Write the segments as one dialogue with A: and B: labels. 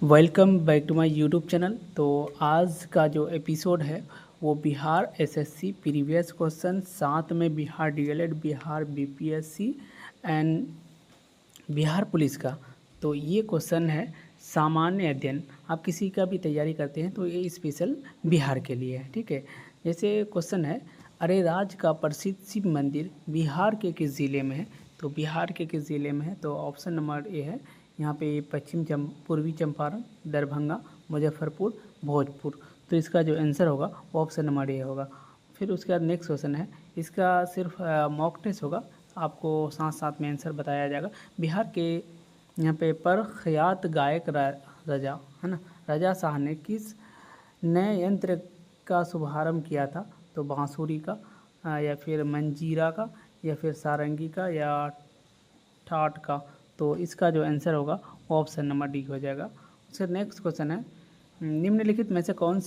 A: Welcome back to my YouTube channel. तो आज का जो एपिसोड है वो बिहार एसएससी प्रीवियस क्वेश्चन, साथ में Bihar DElEd, Bihar BPSC and Bihar police का। तो ये क्वेश्चन है सामान्य अध्ययन। आप किसी का भी तैयारी करते हैं तो ये स्पेशल बिहार के लिए है, ठीक है। जैसे क्वेश्चन है, अरेराज का प्रसिद्ध शिव मंदिर बिहार के किस ज़िले में है? तो बिहार के किस ज़िले में है? तो ऑप्शन नंबर ए है यहाँ पे पूर्वी चंपारण, दरभंगा, मुजफ्फरपुर, भोजपुर। तो इसका जो आंसर होगा वो ऑप्शन नंबर ए होगा। फिर उसके बाद नेक्स्ट क्वेश्चन है, इसका सिर्फ मॉक टेस्ट होगा, आपको साथ साथ में आंसर बताया जाएगा। बिहार के यहाँ पे प्रख्यात गायक रजा है ना, रजा शाह ने किस नए यंत्र का शुभारंभ किया था? तो बांसुरी का, या फिर मंजीरा का, या फिर सारंगी का, या ठाट का। तो इसका जो आंसर होगा वो ऑप्शन नंबर डी हो जाएगा। उसका नेक्स्ट क्वेश्चन है, निम्नलिखित में से कौन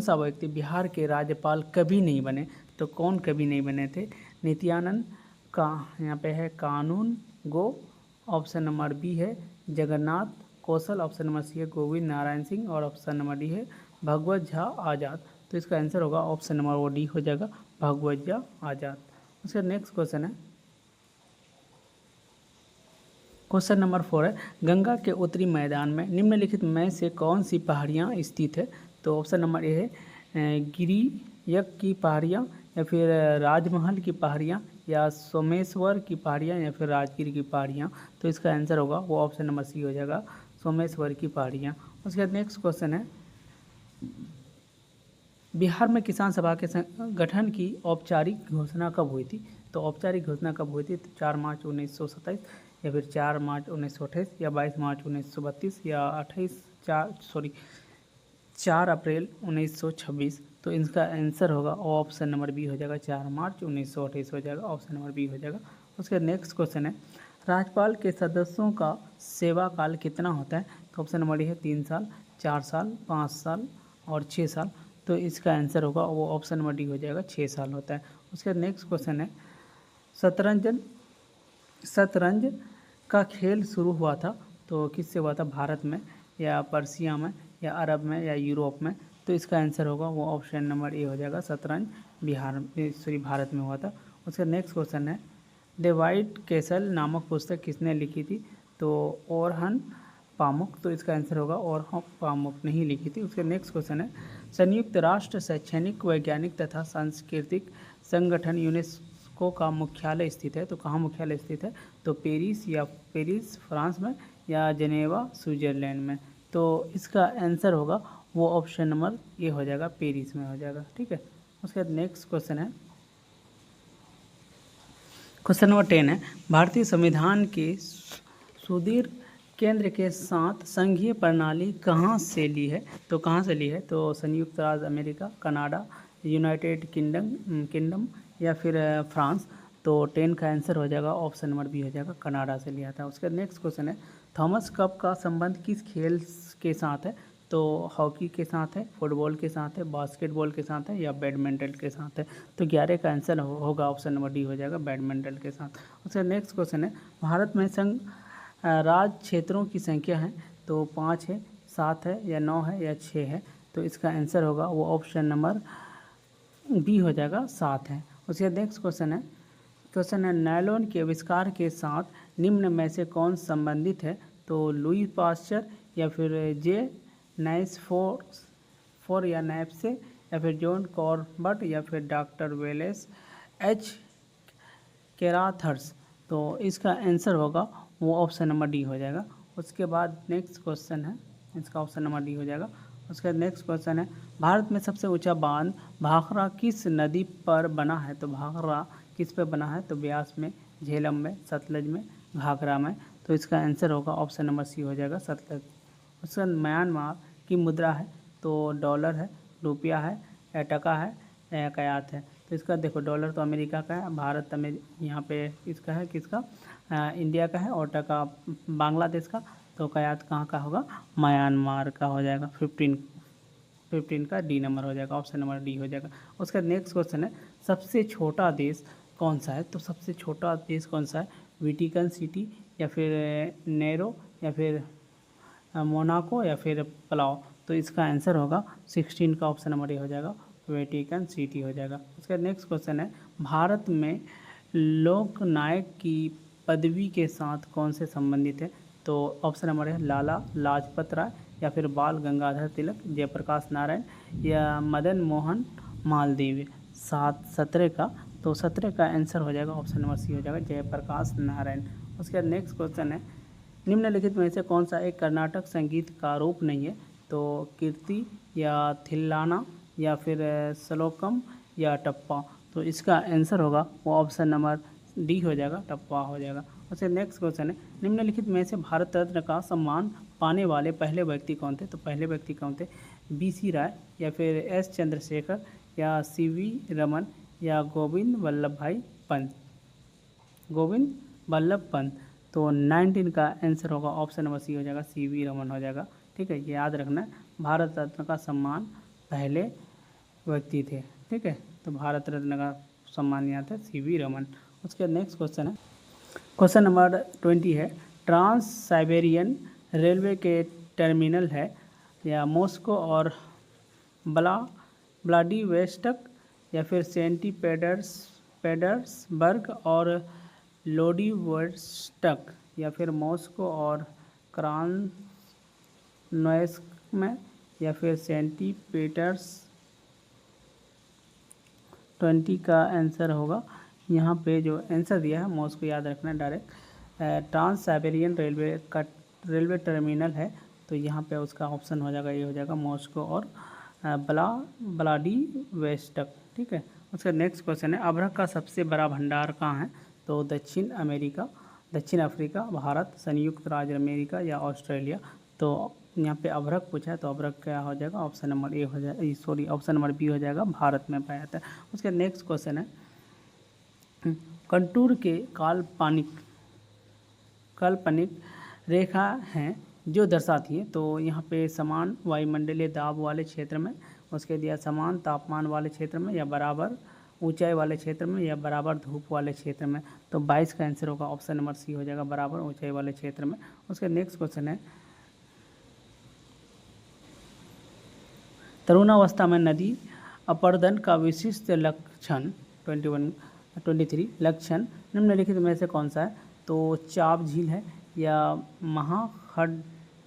A: सा व्यक्ति बिहार के राज्यपाल कभी नहीं बने? तो कौन कभी नहीं बने थे? नित्यानंद का यहाँ पे है कानून गो, ऑप्शन नंबर बी है जगन्नाथ कौशल, ऑप्शन नंबर सी है गोविंद नारायण सिंह, और ऑप्शन नंबर डी है भगवत झा आज़ाद। तो इसका आंसर होगा ऑप्शन नंबर वो डी हो जाएगा, भगवत झा आज़ाद। उसका नेक्स्ट क्वेश्चन है, क्वेश्चन नंबर 4 है, गंगा के उत्तरी मैदान में निम्नलिखित में से कौन सी पहाड़ियाँ स्थित है? तो ऑप्शन नंबर ए है गिरियक की पहाड़ियाँ, या फिर राजमहल की पहाड़ियाँ, या सोमेश्वर की पहाड़ियाँ, या फिर राजगीर की पहाड़ियाँ। तो इसका आंसर होगा वो ऑप्शन नंबर सी हो जाएगा, सोमेश्वर की पहाड़ियाँ। उसके बाद नेक्स्ट क्वेश्चन है, बिहार में किसान सभा के गठन की औपचारिक घोषणा कब हुई थी? तो औपचारिक घोषणा कब हुई थी? तो 4 मार्च 1927, या फिर 4 मार्च 1928, या 22 मार्च 1932, या 4 अप्रैल 1926। तो इसका आंसर होगा ऑप्शन नंबर बी हो जाएगा, 4 मार्च 1928 हो जाएगा, ऑप्शन नंबर बी हो जाएगा। उसके नेक्स्ट क्वेश्चन है, राज्यपाल के सदस्यों का सेवा काल कितना होता है? तो ऑप्शन नंबर डी है 3 साल, 4 साल, 5 साल और 6 साल। तो इसका आंसर होगा वो ऑप्शन नंबर डी हो जाएगा, 6 साल होता है। उसके नेक्स्ट क्वेश्चन है, शतरंज का खेल शुरू हुआ था तो किससे हुआ था? भारत में, या पर्सिया में, या अरब में, या यूरोप में? तो इसका आंसर होगा वो ऑप्शन नंबर ए हो जाएगा, शतरंज भारत में हुआ था। उसका नेक्स्ट क्वेश्चन है, द वाइट कैसल नामक पुस्तक किसने लिखी थी? तो ओरहन पामुक। तो इसका आंसर होगा ओरहन पामुक ने ही लिखी थी। उसका नेक्स्ट क्वेश्चन है, संयुक्त राष्ट्र शैक्षणिक, वैज्ञानिक तथा सांस्कृतिक संगठन यूनेस्को का मुख्यालय स्थित है? तो कहाँ मुख्यालय स्थित है? तो पेरिस फ्रांस में, या जेनेवा स्विट्जरलैंड में? तो इसका आंसर होगा वो ऑप्शन नंबर ए हो जाएगा, पेरिस में हो जाएगा, ठीक है। उसके बाद नेक्स्ट क्वेश्चन है, क्वेश्चन नंबर 10 है, भारतीय संविधान के सुदृढ़ केंद्र के साथ संघीय प्रणाली कहाँ से ली है? तो कहाँ से ली है? तो संयुक्त राज्य अमेरिका, कनाडा, यूनाइटेड किंगडम, या फिर फ्रांस? तो 10 का आंसर हो जाएगा ऑप्शन नंबर बी हो जाएगा, कनाडा से लिया था। उसका नेक्स्ट क्वेश्चन है, थॉमस कप का संबंध किस खेल के साथ है? तो हॉकी के साथ है, फुटबॉल के साथ है, बास्केटबॉल के साथ है, या बैडमिंटन के साथ है? तो 11 का आंसर होगा ऑप्शन नंबर डी हो जाएगा, बैडमिंटन के साथ। उसका नेक्स्ट क्वेश्चन है, भारत में संघ राज क्षेत्रों की संख्या है तो 5 है, 7 है, या 9 है, या 6 है? तो इसका आंसर होगा वो ऑप्शन नंबर बी हो जाएगा, 7 है। उसके नेक्स्ट क्वेश्चन है, नायलॉन के आविष्कार के साथ निम्न में से कौन संबंधित है? तो लुई पास्चर, या फिर जे नाइस फोर या नैप्से, या फिर जॉन कॉर्बट, या फिर डॉक्टर वेलेस एच केराथर्स? तो इसका आंसर होगा वो ऑप्शन नंबर डी हो जाएगा। उसके बाद नेक्स्ट क्वेश्चन है, इसका ऑप्शन नंबर डी हो जाएगा। उसके नेक्स्ट क्वेश्चन है, भारत में सबसे ऊंचा बांध भाखड़ा किस नदी पर बना है? तो भाखड़ा किस पे बना है? तो ब्यास में, झेलम में, सतलज में, घाघरा में? तो इसका आंसर होगा ऑप्शन नंबर सी हो जाएगा, सतलज। उसका म्यांमार की मुद्रा है तो डॉलर है, रुपया है, या टका है, या कयात है? तो इसका देखो, डॉलर तो अमेरिका का है, भारत में यहाँ पे इसका है, किसका? इंडिया का है, और टका बांग्लादेश का। तो कयात कहाँ का होगा? म्यांमार का हो जाएगा। 15 का डी नंबर हो जाएगा, ऑप्शन नंबर डी हो जाएगा। उसका नेक्स्ट क्वेश्चन है, सबसे छोटा देश कौन सा है? तो सबसे छोटा देश कौन सा है? वेटिकन सिटी, या फिर नेरो, या फिर मोनाको या फिर पलाव। तो इसका आंसर होगा 16 का ऑप्शन नंबर ए हो जाएगा, वेटिकन सिटी हो जाएगा। उसका नेक्स्ट क्वेश्चन है, भारत में लोकनायक की पदवी के साथ कौन से संबंधित है? तो ऑप्शन नंबर है लाला लाजपत राय या फिर बाल गंगाधर तिलक, जयप्रकाश नारायण या मदन मोहन मालवीय। 17 का, तो 17 का आंसर हो जाएगा ऑप्शन नंबर सी हो जाएगा, जयप्रकाश नारायण। उसके बाद नेक्स्ट क्वेश्चन है, निम्नलिखित में से कौन सा एक कर्नाटक संगीत का रूप नहीं है? तो कीर्ति या थिल्लाना या फिर श्लोकम या टप्पा। तो इसका आंसर होगा वो ऑप्शन नंबर डी हो जाएगा, टप्पा हो जाएगा। उससे नेक्स्ट क्वेश्चन है, निम्नलिखित में से भारत रत्न का सम्मान पाने वाले पहले व्यक्ति कौन थे? तो पहले व्यक्ति कौन थे? BC राय या फिर S चंद्रशेखर या CV रमन या गोविंद वल्लभ भाई पंत। गोविंद वल्लभ पंत। तो 19 का आंसर होगा ऑप्शन नंबर सी हो जाएगा, CV रमन हो जाएगा। ठीक है, ये याद रखना है, भारत रत्न का सम्मान पहले व्यक्ति थे। ठीक है, तो भारत रत्न का सम्मान यहाँ था CV रमन। उसके नेक्स्ट क्वेश्चन है, क्वेश्चन नंबर 20 है, ट्रांस साइबेरियन रेलवे के टर्मिनल है या मॉस्को और व्लादिवोस्टोक या फिर सेंट पीटर्सबर्ग और व्लादिवोस्टोक या फिर मॉस्को और क्रास्नोयर्स्क में या फिर सेंट पीटर्स। 20 का आंसर होगा यहाँ पे जो आंसर दिया है मॉस्को, याद रखना direct. Trans Siberian railway terminal है, तो यहाँ पे उसका ऑप्शन हो जाएगा, ये हो जाएगा मॉस्को और व्लादिवोस्टोक। ठीक है, उसका नेक्स्ट क्वेश्चन है, अभ्रक का सबसे बड़ा भंडार कहाँ है? तो दक्षिण अमेरिका, दक्षिण अफ्रीका, भारत, संयुक्त राज्य अमेरिका या ऑस्ट्रेलिया। तो यहाँ पे अभ्रक पूछा है, तो अभ्रक क्या हो जाएगा, ऑप्शन नंबर ए हो जाएगा, सॉरी ऑप्शन नंबर बी हो जाएगा, भारत में पाया जाता है। उसका नेक्स्ट क्वेश्चन है, कंटूर के काल्पनिक रेखा हैं जो दर्शाती है? तो यहाँ पे समान वायुमंडलीय दाब वाले क्षेत्र में, उसके दिया समान तापमान वाले क्षेत्र में या बराबर ऊंचाई वाले क्षेत्र में या बराबर धूप वाले क्षेत्र में। तो 22 का आंसर होगा ऑप्शन नंबर सी हो जाएगा, बराबर ऊंचाई वाले क्षेत्र में। उसके नेक्स्ट क्वेश्चन है, तरुणावस्था में नदी अपर्दन का विशिष्ट लक्षण 23 लक्षण निम्नलिखित में से कौन सा है? तो चाप झील है या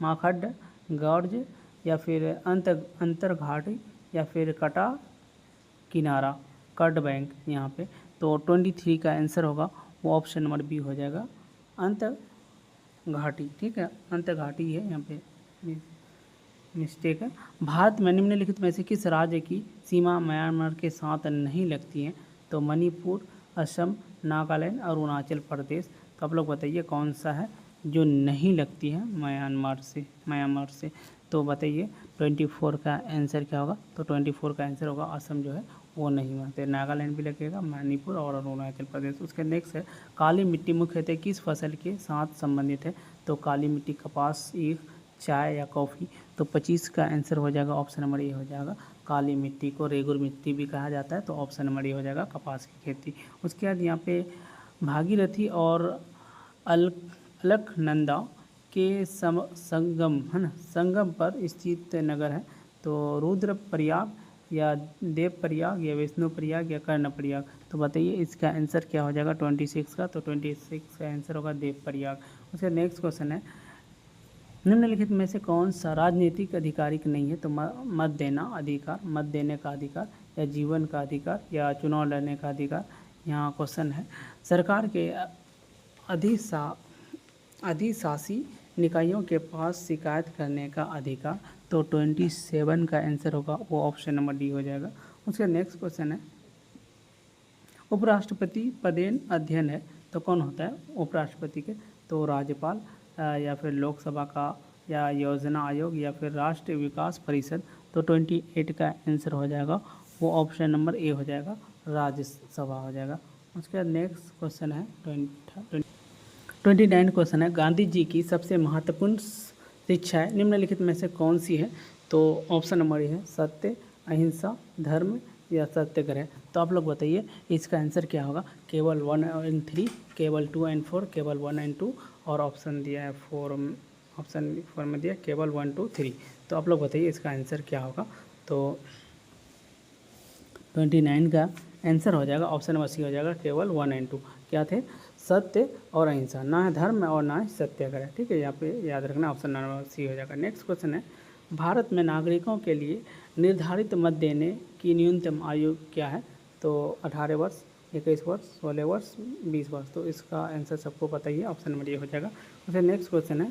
A: माखड्ड गॉर्ज या फिर अंतरघाटी या फिर कटा किनारा कट बैंक यहाँ पे। तो 23 का आंसर होगा वो ऑप्शन नंबर बी हो जाएगा, अंतरघाटी। ठीक है, अंतरघाटी है यहाँ पे, मिस्टेक है। भारत में निम्नलिखित में से किस राज्य की सीमा म्यांमार के साथ नहीं लगती है? तो मणिपुर, असम, नागालैंड, अरुणाचल प्रदेश। तो आप लोग बताइए कौन सा है जो नहीं लगती है म्यांमार से। तो बताइए 24 का आंसर क्या होगा? तो 24 का आंसर होगा असम जो है वो नहीं मानते, नागालैंड भी लगेगा, मणिपुर और अरुणाचल प्रदेश। उसके नेक्स्ट है, काली मिट्टी मुख्यतः किस फसल के साथ संबंधित है? तो काली मिट्टी कपास, ईख, चाय या कॉफ़ी। तो 25 का आंसर हो जाएगा ऑप्शन नंबर ए हो जाएगा, काली मिट्टी को रेगुर मिट्टी भी कहा जाता है। तो ऑप्शन नंबर ए हो जाएगा, कपास की खेती। उसके बाद यहाँ पे भागीरथी और अलकनंदा के संगम है ना, संगम पर स्थित नगर है। तो रुद्रप्रयाग या देवप्रयाग या विष्णुप्रयाग या कर्णप्रयाग। तो बताइए इसका आंसर क्या हो जाएगा 26 का? तो 26 का आंसर होगा देवप्रयाग। उसका नेक्स्ट क्वेश्चन है, निम्नलिखित में से कौन सा राजनीतिक अधिकारिक नहीं है? तो मत देना अधिकार, मत देने का अधिकार या जीवन का अधिकार या चुनाव लड़ने का अधिकार। यहाँ क्वेश्चन है, सरकार के अधिशासी निकायों के पास शिकायत करने का अधिकार। तो 27 का आंसर होगा वो ऑप्शन नंबर डी हो जाएगा। उसका नेक्स्ट क्वेश्चन है, उपराष्ट्रपति पदेन अध्ययन है, तो कौन होता है उपराष्ट्रपति के? तो राज्यपाल या फिर लोकसभा का या योजना आयोग या फिर राष्ट्रीय विकास परिषद। तो 28 का आंसर हो जाएगा वो ऑप्शन नंबर ए हो जाएगा, राज्यसभा हो जाएगा। उसके बाद नेक्स्ट क्वेश्चन है 29 क्वेश्चन है, गांधी जी की सबसे महत्वपूर्ण शिक्षाएं निम्नलिखित में से कौन सी है? तो ऑप्शन नंबर ए है, सत्य, अहिंसा, धर्म या सत्याग्रह। तो आप लोग बताइए इसका आंसर क्या होगा? केवल 1 और 3, केवल 2 और 4, केवल 1 और 2 और ऑप्शन दिया है 4 ऑप्शन 4 में दिया केवल 1 2 3। तो आप लोग बताइए इसका आंसर क्या होगा। तो 29 का आंसर हो जाएगा ऑप्शन नंबर सी हो जाएगा केवल 1 एंड 2। क्या थे? सत्य और अहिंसा, ना है धर्म और ना है सत्याग्रह। ठीक है, यहाँ पे याद रखना ऑप्शन नंबर सी हो जाएगा। नेक्स्ट क्वेश्चन है, भारत में नागरिकों के लिए निर्धारित मत देने की न्यूनतम आयु क्या है? तो 18 वर्ष, 21 वर्ष, 16 वर्ष, 20 वर्ष। तो इसका आंसर सबको पता ही है, ऑप्शन नंबर ये हो जाएगा। फिर नेक्स्ट क्वेश्चन है,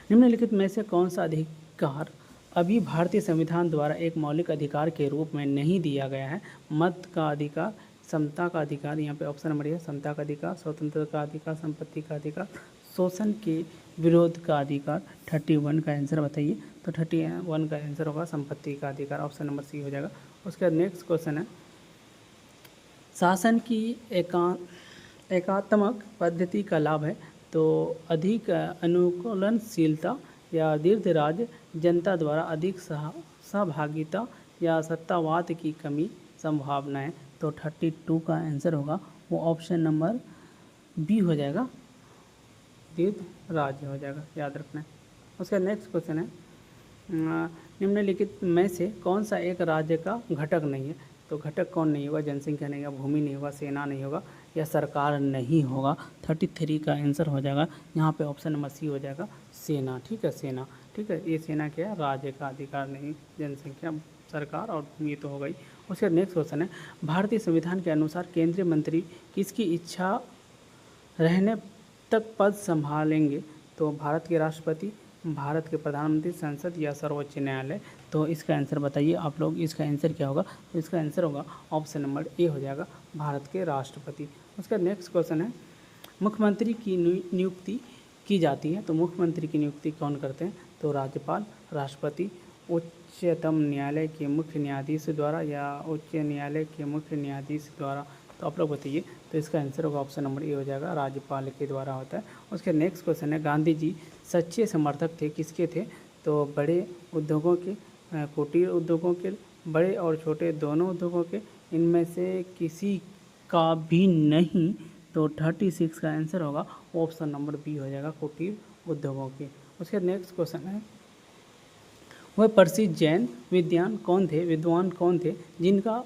A: निम्नलिखित में से कौन सा अधिकार अभी भारतीय संविधान द्वारा एक मौलिक अधिकार के रूप में नहीं दिया गया है? मत का अधिकार, समता का अधिकार, यहाँ पे ऑप्शन नंबर है समता का अधिकार, स्वतंत्रता का अधिकार, संपत्ति का अधिकार, शोषण के विरोध का अधिकार। 31 का आंसर बताइए। तो 31 का आंसर होगा संपत्ति का अधिकार, ऑप्शन नंबर सी हो जाएगा। उसके बाद नेक्स्ट क्वेश्चन है, शासन की एकात्मक पद्धति का लाभ है? तो अधिक अनुकूलनशीलता या दीर्घ राज्य, जनता द्वारा अधिक सहभागिता या सत्तावाद की कमी संभावनाएं। तो 32 का आंसर होगा वो ऑप्शन नंबर बी हो जाएगा, दीर्घ राज्य हो जाएगा, याद रखना है। उसका नेक्स्ट क्वेश्चन है, निम्नलिखित में से कौन सा एक राज्य का घटक नहीं है? तो घटक कौन नहीं होगा? जनसंख्या नहीं होगा, भूमि नहीं होगा, सेना नहीं होगा या सरकार नहीं होगा। 33 का आंसर हो जाएगा यहाँ पे ऑप्शन नंबर सी हो जाएगा, सेना। ठीक है, सेना। ठीक है, ये सेना क्या है? राज्य का अधिकार नहीं, जनसंख्या, सरकार और भूमि तो हो गई। उसके नेक्स्ट क्वेश्चन है, भारतीय संविधान के अनुसार केंद्रीय मंत्री किसकी इच्छा रहने तक पद संभालेंगे? तो भारत के राष्ट्रपति, भारत के प्रधानमंत्री, संसद या सर्वोच्च न्यायालय। तो इसका आंसर बताइए आप लोग, इसका आंसर क्या होगा? तो इसका आंसर होगा ऑप्शन नंबर ए हो जाएगा, भारत के राष्ट्रपति। उसका नेक्स्ट क्वेश्चन है, मुख्यमंत्री की नियुक्ति की जाती है, तो मुख्यमंत्री की नियुक्ति कौन करते हैं? तो राज्यपाल, राष्ट्रपति, उच्चतम न्यायालय के मुख्य न्यायाधीश द्वारा या उच्च न्यायालय के मुख्य न्यायाधीश द्वारा। तो आप लोग बताइए। तो इसका आंसर होगा ऑप्शन नंबर ए हो जाएगा, राज्यपाल के द्वारा होता है। उसके नेक्स्ट क्वेश्चन है, गांधी जी सच्चे समर्थक थे, किसके थे? तो बड़े उद्योगों के, कुटीर उद्योगों के, बड़े और छोटे दोनों उद्योगों के, इनमें से किसी का भी नहीं। तो 36 का आंसर होगा ऑप्शन नंबर बी हो जाएगा, कुटीर उद्योगों के। उसके नेक्स्ट क्वेश्चन है, वह प्रसिद्ध जैन विद्वान कौन थे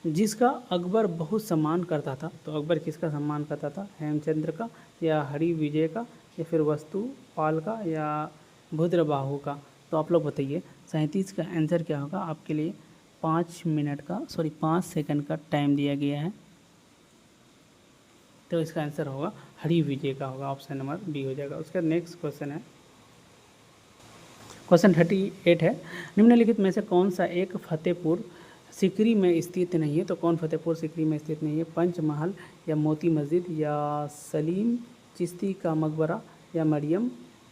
A: जिसका अकबर बहुत सम्मान करता था? तो अकबर किसका सम्मान करता था? हेमचंद्र का या हरि विजय का या फिर वस्तुपाल का या भद्रबाहु का? तो आप लोग बताइए। 37 का आंसर क्या होगा आपके लिए? 5 सेकंड का टाइम दिया गया है। तो इसका आंसर होगा हरि विजय का होगा, ऑप्शन नंबर बी हो जाएगा। उसका नेक्स्ट क्वेश्चन है, क्वेश्चन 38 है, निम्नलिखित में से कौन सा एक फतेहपुर सिकरी में स्थित नहीं है? तो कौन फतेहपुर सिकरी में स्थित नहीं है? पंचमहल या मोती मस्जिद या सलीम चिश्ती का मकबरा या मरियम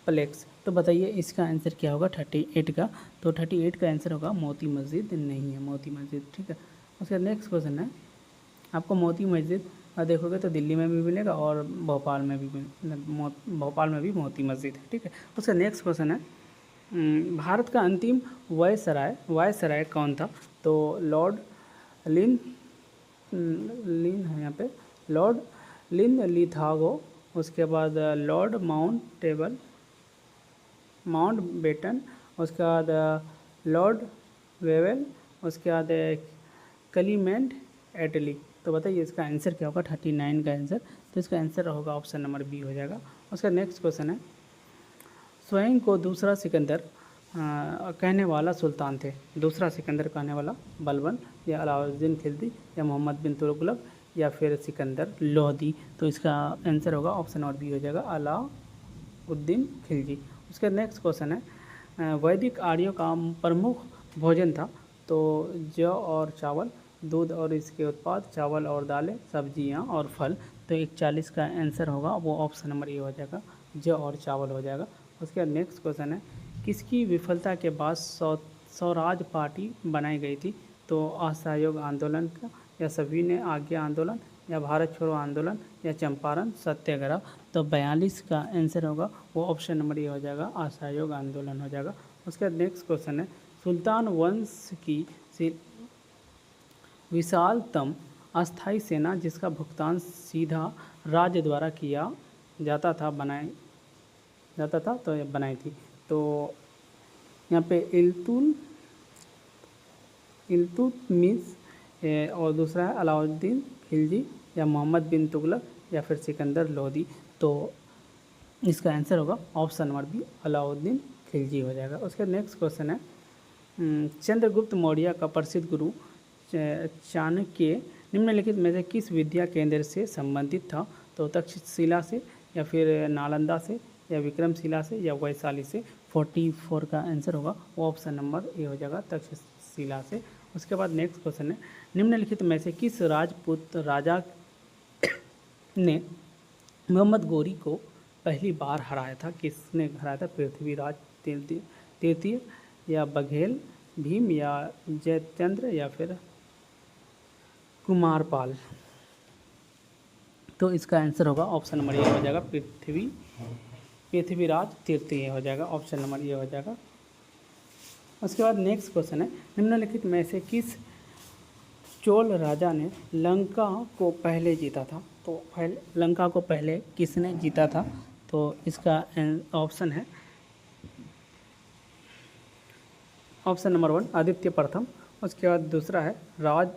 A: प्लेक्स? तो बताइए इसका आंसर क्या होगा 38 का? तो 38 का आंसर होगा मोती मस्जिद नहीं है, मोती मस्जिद। ठीक है। उसका नेक्स्ट क्वेश्चन है, आपको मोती मस्जिद देखोगे तो दिल्ली में भी मिलेगा और भोपाल में भी मोती मस्जिद है। ठीक है। उसका नेक्स्ट क्वेश्चन है, भारत का अंतिम वायसराय कौन था? तो लॉर्ड लिन है यहाँ पे, लॉर्ड लिथागो, उसके बाद लॉर्ड माउंटबेटन, उसके बाद लॉर्ड वेवेल, उसके बाद क्लीमेंट एटली। तो बताइए इसका आंसर क्या होगा 39 का आंसर? तो इसका आंसर होगा ऑप्शन नंबर बी हो जाएगा। उसका नेक्स्ट क्वेश्चन है, स्वयं को दूसरा सिकंदर कहने वाला सुल्तान थे? दूसरा सिकंदर कहने वाला बलबन या अलाउद्दीन खिलजी या मोहम्मद बिन तुगलक या फिर सिकंदर लोधी? तो इसका आंसर होगा ऑप्शन नंबर बी हो जाएगा, अलाउद्दीन खिलजी। उसका नेक्स्ट क्वेश्चन है, वैदिक आर्यों का प्रमुख भोजन था? तो जौ और चावल, दूध और इसके उत्पाद, चावल और दालें, सब्जियां और फल। तो 41 का आंसर होगा वो ऑप्शन नंबर ए हो जाएगा, जौ और चावल हो जाएगा। उसके बाद नेक्स्ट क्वेश्चन है, किसकी विफलता के बाद स्वराज पार्टी बनाई गई थी? तो असहयोग आंदोलन का या सविनय आज्ञा आंदोलन या भारत छोड़ो आंदोलन या चंपारण सत्याग्रह? तो 42 का आंसर होगा वो ऑप्शन नंबर ए हो जाएगा, असहयोग आंदोलन हो जाएगा। उसके बाद नेक्स्ट क्वेश्चन है, सुल्तान वंश की विशालतम अस्थाई सेना जिसका भुगतान सीधा राज्य द्वारा किया जाता था जाता था तो ये बनाई थी। तो यहाँ पे इल्तुतमिश और दूसरा है अलाउद्दीन खिलजी या मोहम्मद बिन तुगलक या फिर सिकंदर लोदी। तो इसका आंसर होगा option number B, Alauddin Khilji हो जाएगा। उसके नेक्स्ट क्वेश्चन है चंद्रगुप्त मौर्य का प्रसिद्ध गुरु चाणक्य निम्नलिखित में से किस विद्या केंद्र से संबंधित था? तो तक्षशिला से या फिर नालंदा से या विक्रमशिला से या वैशाली से। 44 का आंसर होगा वो ऑप्शन नंबर ए हो जाएगा, तक्षशिला से। उसके बाद नेक्स्ट क्वेश्चन है निम्नलिखित में से किस राजपूत राजा ने मोहम्मद गोरी को पहली बार हराया था? किसने हराया था? पृथ्वीराज तृतीय या बघेल भीम या जयचंद्र या फिर कुमारपाल। तो इसका आंसर होगा ऑप्शन नंबर ए हो जाएगा, पृथ्वीराज तृतीय हो जाएगा, ऑप्शन नंबर ए हो जाएगा। उसके बाद नेक्स्ट क्वेश्चन है निम्नलिखित में से किस चोल राजा ने लंका को पहले जीता था? तो लंका को पहले किसने जीता था? तो इसका ऑप्शन है ऑप्शन नंबर 1 आदित्य प्रथम। उसके बाद दूसरा है राज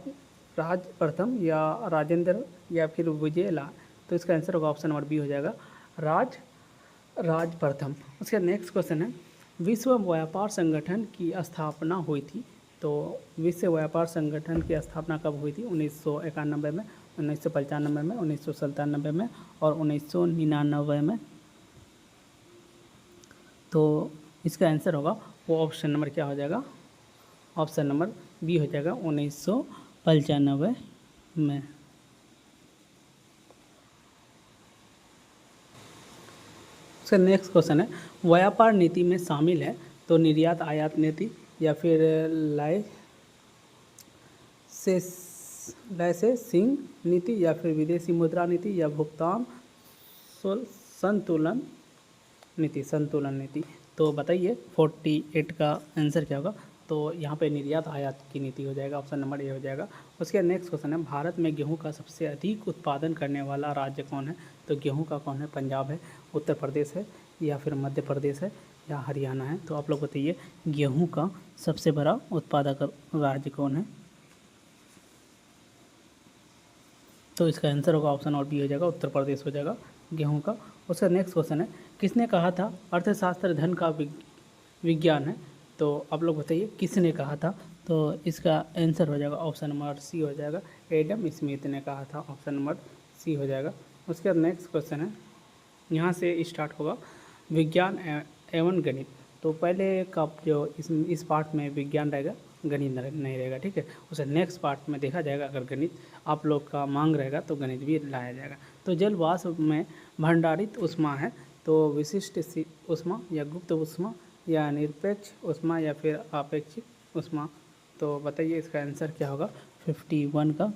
A: प्रथम या राजेंद्र या फिर विजयलाल। तो इसका आंसर होगा ऑप्शन नंबर बी हो जाएगा, राज प्रथम। उसका नेक्स्ट क्वेश्चन है विश्व व्यापार संगठन की स्थापना हुई थी। तो विश्व व्यापार संगठन की स्थापना कब हुई थी? 1991 में, 1995 में, 1997 में और 1999 में। तो इसका आंसर होगा वो ऑप्शन नंबर क्या हो जाएगा? ऑप्शन नंबर बी हो जाएगा, 1995 में। उसका नेक्स्ट क्वेश्चन है व्यापार नीति में शामिल है तो निर्यात आयात नीति या फिर लाइसेंसिंग नीति या फिर विदेशी मुद्रा नीति या भुगतान संतुलन नीति। तो बताइए 48 का आंसर क्या होगा? तो यहाँ पे निर्यात आयात की नीति हो जाएगा, ऑप्शन नंबर ए हो जाएगा। उसके नेक्स्ट क्वेश्चन है भारत में गेहूं का सबसे अधिक उत्पादन करने वाला राज्य कौन है? तो गेहूं का कौन है? पंजाब है, उत्तर प्रदेश है या फिर मध्य प्रदेश है या हरियाणा है। तो आप लोग बताइए गेहूं का सबसे बड़ा उत्पादक राज्य कौन है? तो इसका आंसर होगा ऑप्शन और बी हो जाएगा, उत्तर प्रदेश हो जाएगा गेहूं का। उसका नेक्स्ट क्वेश्चन है किसने कहा था अर्थशास्त्र धन का विज्ञान है? तो आप लोग बताइए किसने कहा था? तो इसका आंसर हो जाएगा ऑप्शन नंबर सी हो जाएगा, एडम स्मिथ ने कहा था, ऑप्शन नंबर सी हो जाएगा। उसके बाद नेक्स्ट क्वेश्चन है यहाँ से स्टार्ट होगा विज्ञान एवं गणित। तो पहले का जो इस पार्ट में विज्ञान रहेगा, गणित नहीं रहेगा, ठीक है। उसे नेक्स्ट पार्ट में देखा जाएगा, अगर गणित आप लोग का मांग रहेगा तो गणित भी लाया जाएगा। तो जल वाष्प में भंडारित ऊष्मा है तो विशिष्ट ऊष्मा या गुप्त ऊष्मा या निरपेक्ष ऊष्मा या फिर आपेक्षिक ऊष्मा। तो बताइए इसका आंसर क्या होगा 51 का?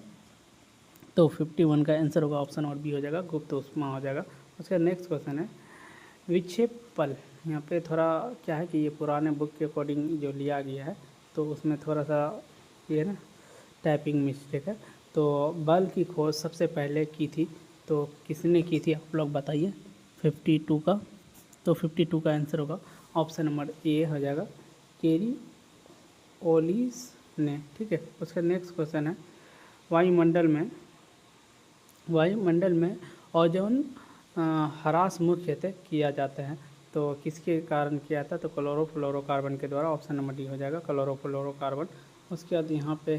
A: तो 51 का आंसर होगा ऑप्शन और बी हो जाएगा, गुप्त ऊष्मा हो जाएगा। उसका नेक्स्ट क्वेश्चन है विक्षेपल। यहाँ पे थोड़ा क्या है कि ये पुराने बुक के अकॉर्डिंग जो लिया गया है तो उसमें थोड़ा सा ये ना टाइपिंग मिस्टेक है। तो बल की खोज सबसे पहले की थी तो किसने की थी आप लोग बताइए 52 का? तो 52 का आंसर होगा ऑप्शन नंबर ए हो जाएगा, केरी ओलिस ने, ठीक है। उसका नेक्स्ट क्वेश्चन है वायुमंडल में ओजोन ह्रास मुख्यतः किया जाता है तो किसके कारण किया जाता है? तो क्लोरोफ्लोरोकार्बन के द्वारा, ऑप्शन नंबर डी हो जाएगा, क्लोरोफ्लोरोकार्बन। उसके बाद यहाँ पे